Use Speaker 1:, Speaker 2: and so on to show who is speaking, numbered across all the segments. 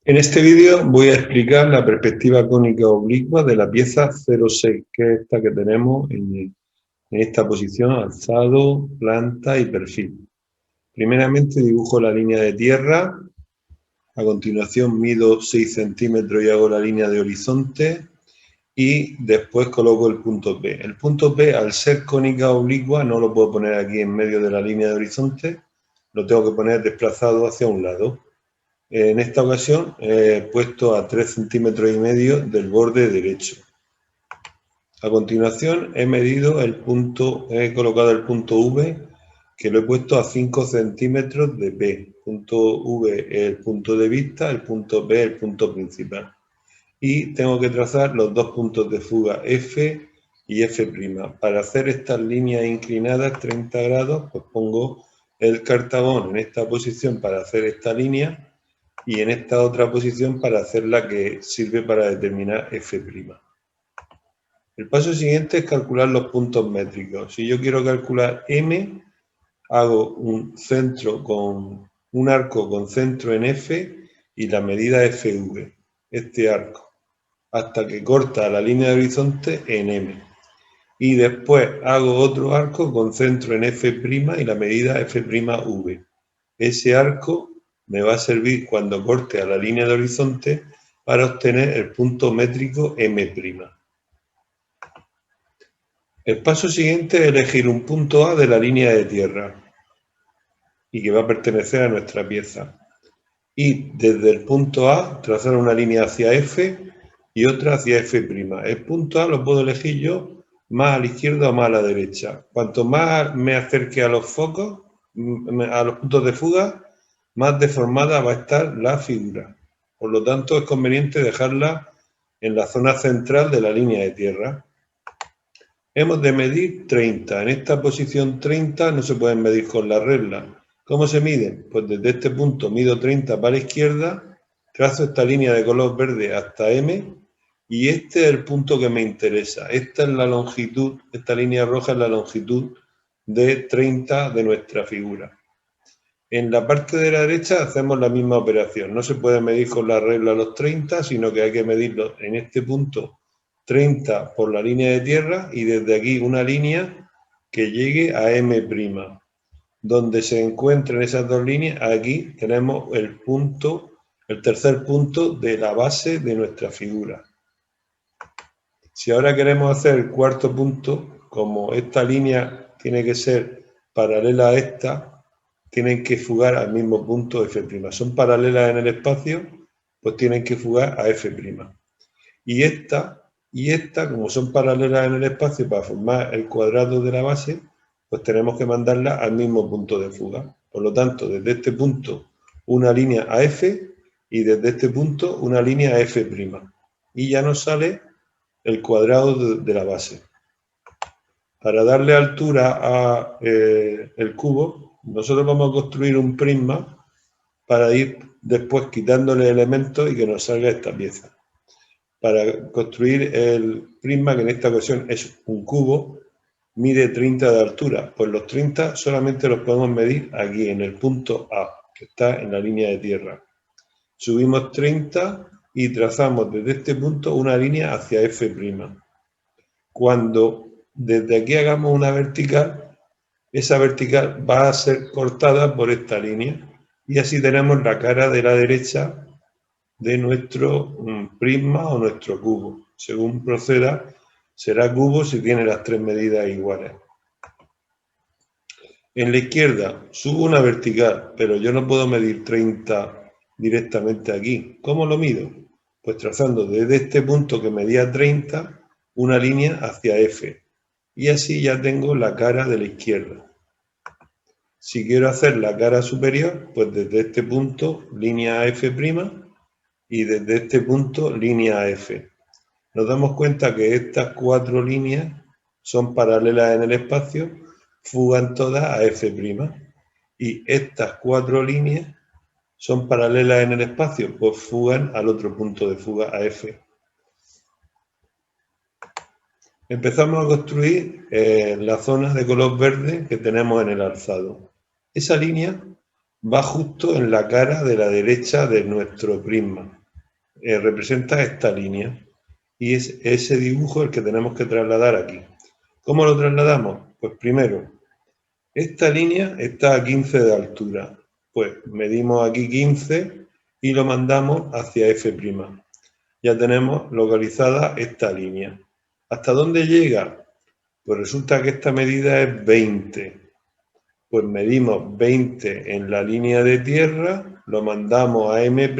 Speaker 1: En este vídeo voy a explicar la perspectiva cónica oblicua de la pieza 06, que es esta que tenemos en esta posición: alzado, planta y perfil. Primeramente dibujo la línea de tierra, a continuación mido 6 centímetros y hago la línea de horizonte, y después coloco el punto P. El punto P, al ser cónica oblicua, no lo puedo poner aquí en medio de la línea de horizonte, lo tengo que poner desplazado hacia un lado. En esta ocasión he puesto a 3,5 centímetros del borde derecho. A continuación he colocado el punto V, que lo he puesto a 5 centímetros de P. Punto V es el punto de vista, el punto P es el punto principal. Y tengo que trazar los dos puntos de fuga F y F'. Para hacer estas líneas inclinadas 30 grados, pues pongo el cartabón en esta posición para hacer esta línea, y en esta otra posición para hacer la que sirve para determinar F'. El paso siguiente es calcular los puntos métricos. Si yo quiero calcular M, hago un arco con centro en F y la medida FV, este arco, hasta que corta la línea de horizonte en M. Y después hago otro arco con centro en F' y la medida F'V. Ese arco me va a servir cuando corte a la línea de horizonte para obtener el punto métrico M'. El paso siguiente es elegir un punto A de la línea de tierra y que va a pertenecer a nuestra pieza. Y desde el punto A trazar una línea hacia F y otra hacia F'. El punto A lo puedo elegir yo más a la izquierda o más a la derecha. Cuanto más me acerque a los focos, a los puntos de fuga, más deformada va a estar la figura. Por lo tanto, es conveniente dejarla en la zona central de la línea de tierra. Hemos de medir 30. En esta posición 30 no se pueden medir con la regla. ¿Cómo se miden? Pues desde este punto mido 30 para la izquierda, trazo esta línea de color verde hasta M, y este es el punto que me interesa. Esta es la longitud, esta línea roja es la longitud de 30 de nuestra figura. En la parte de la derecha hacemos la misma operación. No se puede medir con la regla los 30, sino que hay que medirlo en este punto 30 por la línea de tierra, y desde aquí una línea que llegue a M'. Donde se encuentren esas dos líneas, aquí tenemos el tercer punto de la base de nuestra figura. Si ahora queremos hacer el cuarto punto, como esta línea tiene que ser paralela a esta, tienen que fugar al mismo punto F'. Son paralelas en el espacio, pues tienen que fugar a F'. Y esta, como son paralelas en el espacio para formar el cuadrado de la base, pues tenemos que mandarla al mismo punto de fuga. Por lo tanto, desde este punto una línea a F y desde este punto una línea a F'. Y ya nos sale el cuadrado de la base. Para darle altura a el cubo, nosotros vamos a construir un prisma para ir después quitándole elementos y que nos salga esta pieza. Para construir el prisma, que en esta ocasión es un cubo, mide 30 de altura. Pues los 30 solamente los podemos medir aquí, en el punto A, que está en la línea de tierra. Subimos 30 y trazamos desde este punto una línea hacia F'. Cuando desde aquí hagamos una vertical, esa vertical va a ser cortada por esta línea, y así tenemos la cara de la derecha de nuestro prisma o nuestro cubo. Según proceda, será cubo si tiene las tres medidas iguales. En la izquierda subo una vertical, pero yo no puedo medir 30 directamente aquí. ¿Cómo lo mido? Pues trazando desde este punto que medía 30 una línea hacia F. Y así ya tengo la cara de la izquierda. Si quiero hacer la cara superior, pues desde este punto línea a F', y desde este punto línea a F. Nos damos cuenta que estas cuatro líneas son paralelas en el espacio, fugan todas a F'. Y estas cuatro líneas son paralelas en el espacio, pues fugan al otro punto de fuga, a F. Empezamos a construir la zona de color verde que tenemos en el alzado. Esa línea va justo en la cara de la derecha de nuestro prisma. Representa esta línea. Y es ese dibujo el que tenemos que trasladar aquí. ¿Cómo lo trasladamos? Pues primero, esta línea está a 15 de altura. Pues medimos aquí 15 y lo mandamos hacia F'. Ya tenemos localizada esta línea. ¿Hasta dónde llega? Pues resulta que esta medida es 20. Pues medimos 20 en la línea de tierra, lo mandamos a M'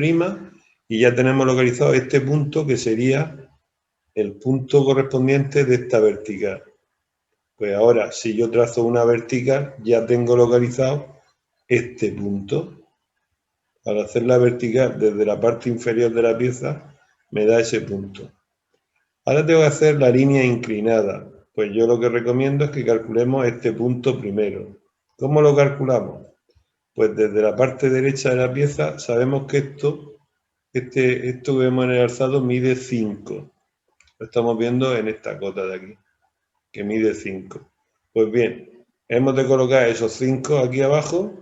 Speaker 1: y ya tenemos localizado este punto que sería el punto correspondiente de esta vertical. Pues ahora, si yo trazo una vertical, ya tengo localizado este punto. Al hacer la vertical desde la parte inferior de la pieza, me da ese punto. Ahora tengo que hacer la línea inclinada. Pues yo lo que recomiendo es que calculemos este punto primero. ¿Cómo lo calculamos? Pues desde la parte derecha de la pieza sabemos que esto que vemos en el alzado mide 5. Lo estamos viendo en esta cota de aquí, que mide 5. Pues bien, hemos de colocar esos 5 aquí abajo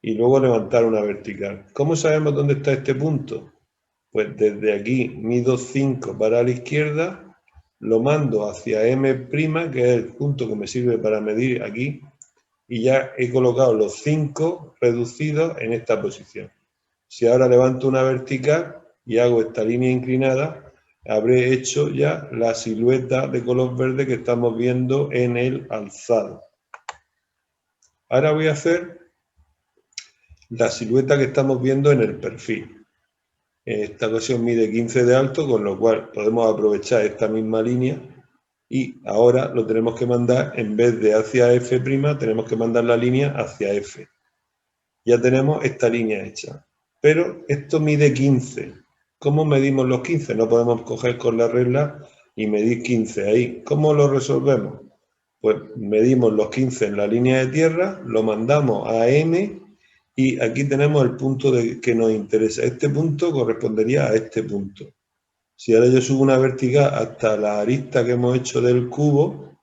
Speaker 1: y luego levantar una vertical. ¿Cómo sabemos dónde está este punto? Pues desde aquí mido 5 para la izquierda, lo mando hacia M', que es el punto que me sirve para medir aquí, y ya he colocado los 5 reducidos en esta posición. Si ahora levanto una vertical y hago esta línea inclinada, habré hecho ya la silueta de color verde que estamos viendo en el alzado. Ahora voy a hacer la silueta que estamos viendo en el perfil. En esta ocasión mide 15 de alto, con lo cual podemos aprovechar esta misma línea y ahora lo tenemos que mandar, en vez de hacia F', tenemos que mandar la línea hacia F. Ya tenemos esta línea hecha. Pero esto mide 15. ¿Cómo medimos los 15? No podemos coger con la regla y medir 15 ahí. ¿Cómo lo resolvemos? Pues medimos los 15 en la línea de tierra, lo mandamos a M y aquí tenemos el punto que nos interesa. Este punto correspondería a este punto. Si ahora yo subo una vertical hasta la arista que hemos hecho del cubo,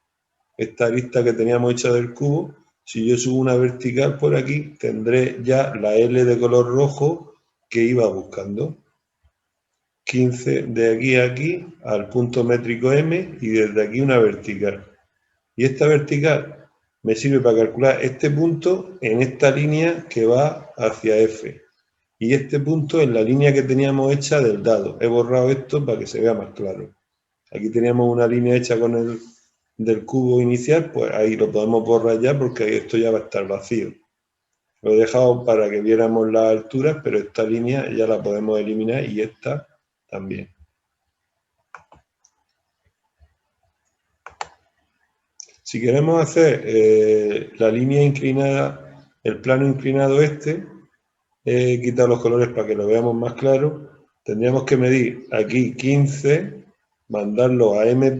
Speaker 1: esta arista que teníamos hecha del cubo, si yo subo una vertical por aquí, tendré ya la L de color rojo que iba buscando. 15 de aquí a aquí al punto métrico M y desde aquí una vertical. Y esta vertical me sirve para calcular este punto en esta línea que va hacia F. Y este punto en la línea que teníamos hecha del dado. He borrado esto para que se vea más claro. Aquí teníamos una línea hecha con el del cubo inicial, pues ahí lo podemos borrar ya porque esto ya va a estar vacío. Lo he dejado para que viéramos las alturas, pero esta línea ya la podemos eliminar y esta también. Si queremos hacer la línea inclinada, el plano inclinado este, he quitado los colores para que lo veamos más claro, tendríamos que medir aquí 15, mandarlo a M'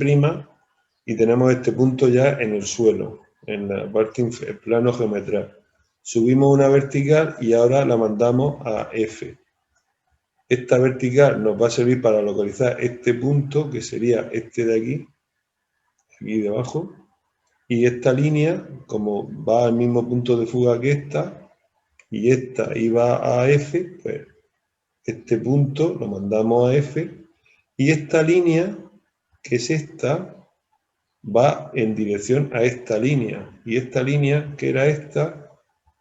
Speaker 1: y tenemos este punto ya en el suelo, en la parte plano geometral. Subimos una vertical y ahora la mandamos a F. Esta vertical nos va a servir para localizar este punto, que sería este de aquí debajo, y esta línea, como va al mismo punto de fuga que esta, y esta iba a F, pues este punto lo mandamos a F, y esta línea, que es esta, va en dirección a esta línea, y esta línea, que era esta,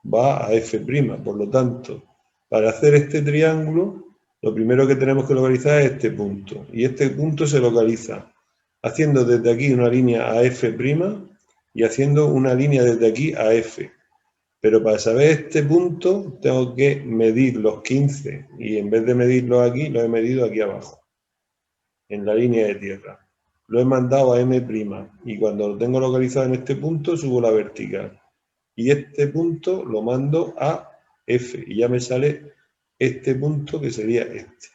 Speaker 1: va a F'. Por lo tanto, para hacer este triángulo, lo primero que tenemos que localizar es este punto, y este punto se localiza haciendo desde aquí una línea a F' y haciendo una línea desde aquí a F. Pero para saber este punto tengo que medir los 15 y en vez de medirlos aquí, lo he medido aquí abajo, en la línea de tierra. Lo he mandado a M' y cuando lo tengo localizado en este punto subo la vertical. Y este punto lo mando a F y ya me sale este punto que sería este.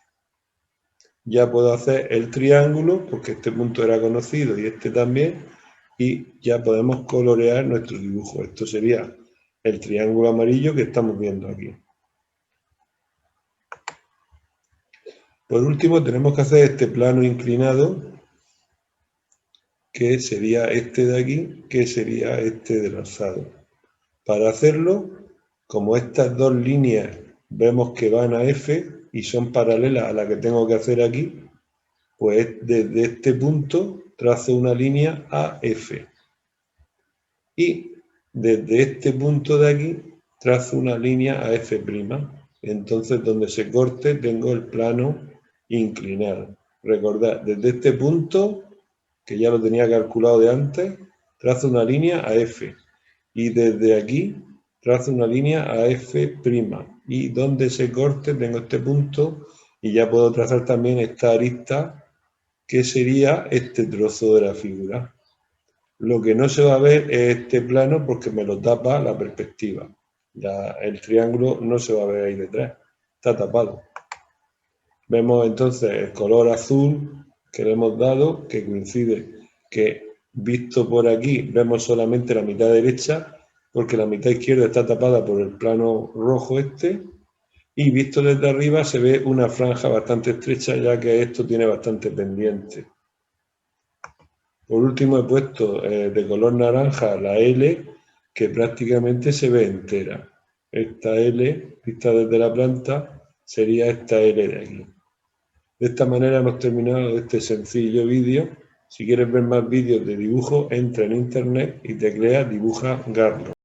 Speaker 1: Ya puedo hacer el triángulo porque este punto era conocido y este también y ya podemos colorear nuestro dibujo. Esto sería el triángulo amarillo que estamos viendo aquí. Por último tenemos que hacer este plano inclinado que sería este de aquí, que sería este del alzado. Para hacerlo como estas dos líneas vemos que van a F y son paralelas a la que tengo que hacer aquí, pues desde este punto trazo una línea a F. Y desde este punto de aquí trazo una línea a F'. Entonces, donde se corte tengo el plano inclinado. Recordad, desde este punto, que ya lo tenía calculado de antes, trazo una línea a F. Y desde aquí trazo una línea a F'. Y donde se corte tengo este punto y ya puedo trazar también esta arista, que sería este trozo de la figura. Lo que no se va a ver es este plano porque me lo tapa la perspectiva. El triángulo no se va a ver ahí detrás, está tapado. Vemos entonces el color azul que le hemos dado, que coincide que visto por aquí vemos solamente la mitad derecha, porque la mitad izquierda está tapada por el plano rojo este, y visto desde arriba se ve una franja bastante estrecha, ya que esto tiene bastante pendiente. Por último he puesto de color naranja la L, que prácticamente se ve entera. Esta L, vista desde la planta, sería esta L de aquí. De esta manera hemos terminado este sencillo vídeo. Si quieres ver más vídeos de dibujo, entra en internet y teclea Dibuja Garlo.